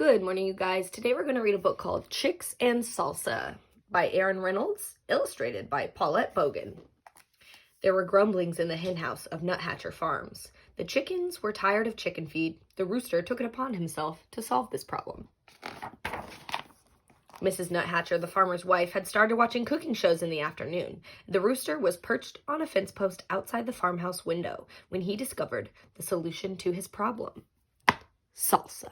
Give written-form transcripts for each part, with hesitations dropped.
Good morning, you guys. Today we're going to read a book called Chicks and Salsa by Aaron Reynolds, illustrated by Paulette Bogan. There were grumblings in the henhouse of Nuthatcher Farms. The chickens were tired of chicken feed. The rooster took it upon himself to solve this problem. Mrs. Nuthatcher, the farmer's wife, had started watching cooking shows in the afternoon. The rooster was perched on a fence post outside the farmhouse window when he discovered the solution to his problem. Salsa.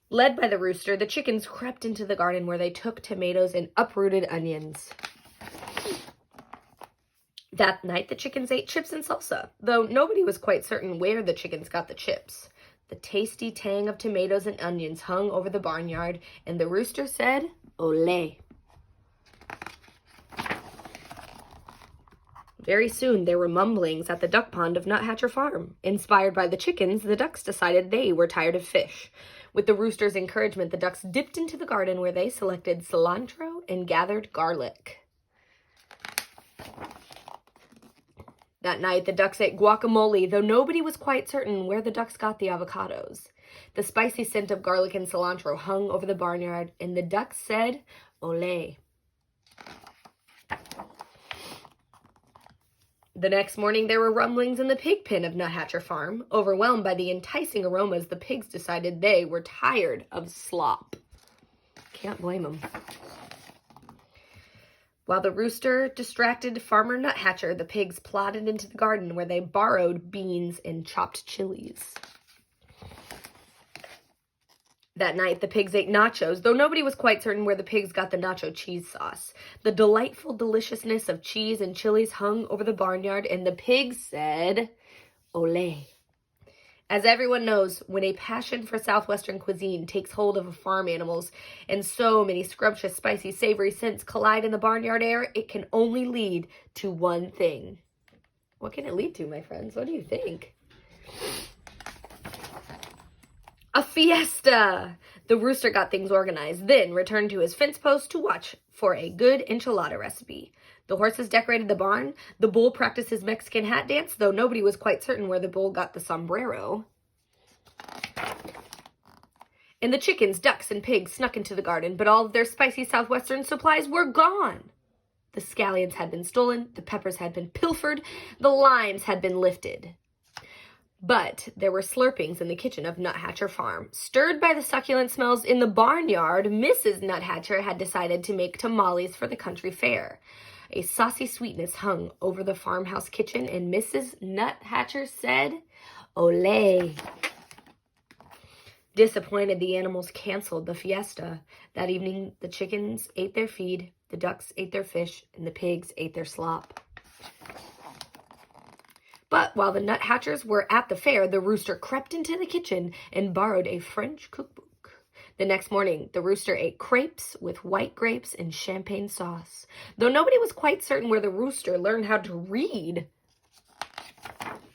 Led by the rooster, the chickens crept into the garden where they took tomatoes and uprooted onions. That night, the chickens ate chips and salsa, though nobody was quite certain where the chickens got the chips. The tasty tang of tomatoes and onions hung over the barnyard, and the rooster said, "Olé." Very soon, there were mumblings at the duck pond of Nuthatcher Farm. Inspired by the chickens, the ducks decided they were tired of fish. With the rooster's encouragement, the ducks dipped into the garden where they selected cilantro and gathered garlic. That night, the ducks ate guacamole, though nobody was quite certain where the ducks got the avocados. The spicy scent of garlic and cilantro hung over the barnyard, and the ducks said, "Olé." The next morning, there were rumblings in the pig pen of Nuthatcher Farm. Overwhelmed by the enticing aromas, the pigs decided they were tired of slop. Can't blame them. While the rooster distracted Farmer Nuthatcher, the pigs plodded into the garden where they borrowed beans and chopped chilies. That night, the pigs ate nachos, though nobody was quite certain where the pigs got the nacho cheese sauce. The delightful deliciousness of cheese and chilies hung over the barnyard, and the pigs said, "Olé." As everyone knows, when a passion for Southwestern cuisine takes hold of farm animals, and so many scrumptious, spicy, savory scents collide in the barnyard air, it can only lead to one thing. What can it lead to, my friends? What do you think? A fiesta! The rooster got things organized, then returned to his fence post to watch for a good enchilada recipe. The horses decorated the barn. The bull practiced his Mexican hat dance, though nobody was quite certain where the bull got the sombrero. And the chickens, ducks, and pigs snuck into the garden, but all of their spicy Southwestern supplies were gone. The scallions had been stolen, the peppers had been pilfered, the limes had been lifted. But there were slurpings in the kitchen of Nuthatcher Farm. Stirred by the succulent smells in the barnyard, Mrs. Nuthatcher had decided to make tamales for the country fair. A saucy sweetness hung over the farmhouse kitchen, and Mrs. Nuthatcher said, "Olé." Disappointed, the animals canceled the fiesta. That evening, the chickens ate their feed, the ducks ate their fish, and the pigs ate their slop. But while the Nuthatchers were at the fair, the rooster crept into the kitchen and borrowed a French cookbook. The next morning, the rooster ate crepes with white grapes and champagne sauce. Though nobody was quite certain where the rooster learned how to read.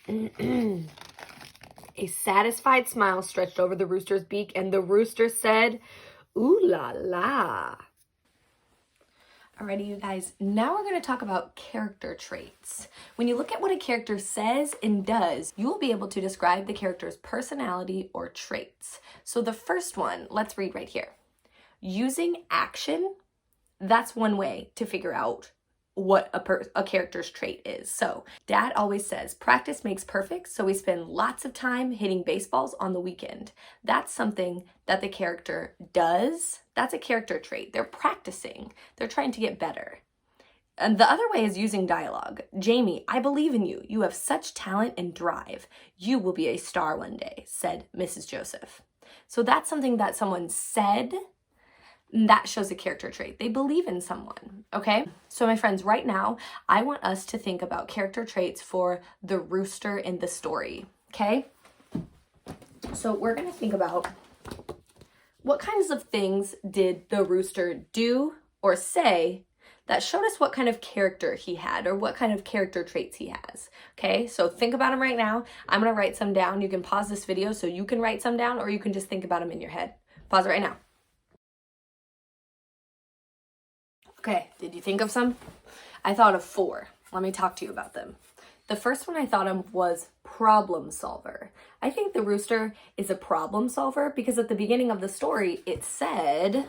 A satisfied smile stretched over the rooster's beak, and the rooster said, "Ooh la la." Alrighty, you guys, now we're going to talk about character traits. When you look at what a character says and does, you will be able to describe the character's personality or traits. So the first one, let's read right here. Using action, that's one way to figure out what a character's trait is. So Dad always says, practice makes perfect, so we spend lots of time hitting baseballs on the weekend. That's something that the character does. That's a character trait. They're practicing. They're trying to get better. And the other way is using dialogue. Jamie, I believe in you. You have such talent and drive. You will be a star one day, said Mrs. Joseph. So that's something that someone said. That shows a character trait. They believe in someone, okay? So my friends, right now, I want us to think about character traits for the rooster in the story, okay? So we're going to think about what kinds of things did the rooster do or say that showed us what kind of character he had or what kind of character traits he has, okay? So think about them right now. I'm going to write some down. You can pause this video so you can write some down, or you can just think about them in your head. Pause it right now. Okay, did you think of some? I thought of 4. Let me talk to you about them. The first one I thought of was problem solver. I think the rooster is a problem solver because at the beginning of the story, it said,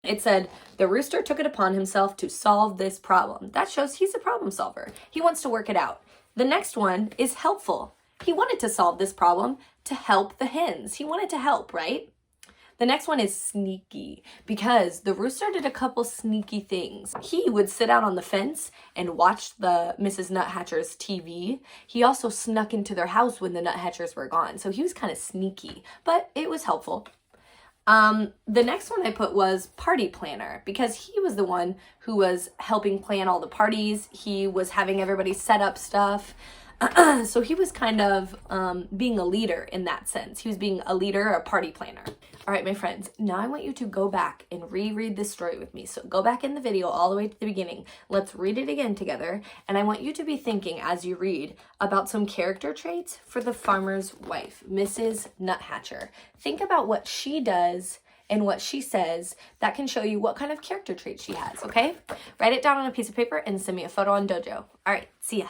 the rooster took it upon himself to solve this problem. That shows he's a problem solver. He wants to work it out. The next one is helpful. He wanted to solve this problem to help the hens. He wanted to help, right? The next one is sneaky because the rooster did a couple sneaky things. He would sit out on the fence and watch the Mrs. Nuthatcher's TV. He also snuck into their house when the Nuthatchers were gone. So he was kind of sneaky, but it was helpful. The next one I put was party planner because he was the one who was helping plan all the parties. He was having everybody set up stuff. So he was kind of being a leader in that sense. He was being a leader, a party planner. All right, my friends, now I want you to go back and reread this story with me. So go back in the video all the way to the beginning. Let's read it again together. And I want you to be thinking as you read about some character traits for the farmer's wife, Mrs. Nuthatcher. Think about what she does and what she says. That can show you what kind of character traits she has, okay? Write it down on a piece of paper and send me a photo on Dojo. All right, see ya.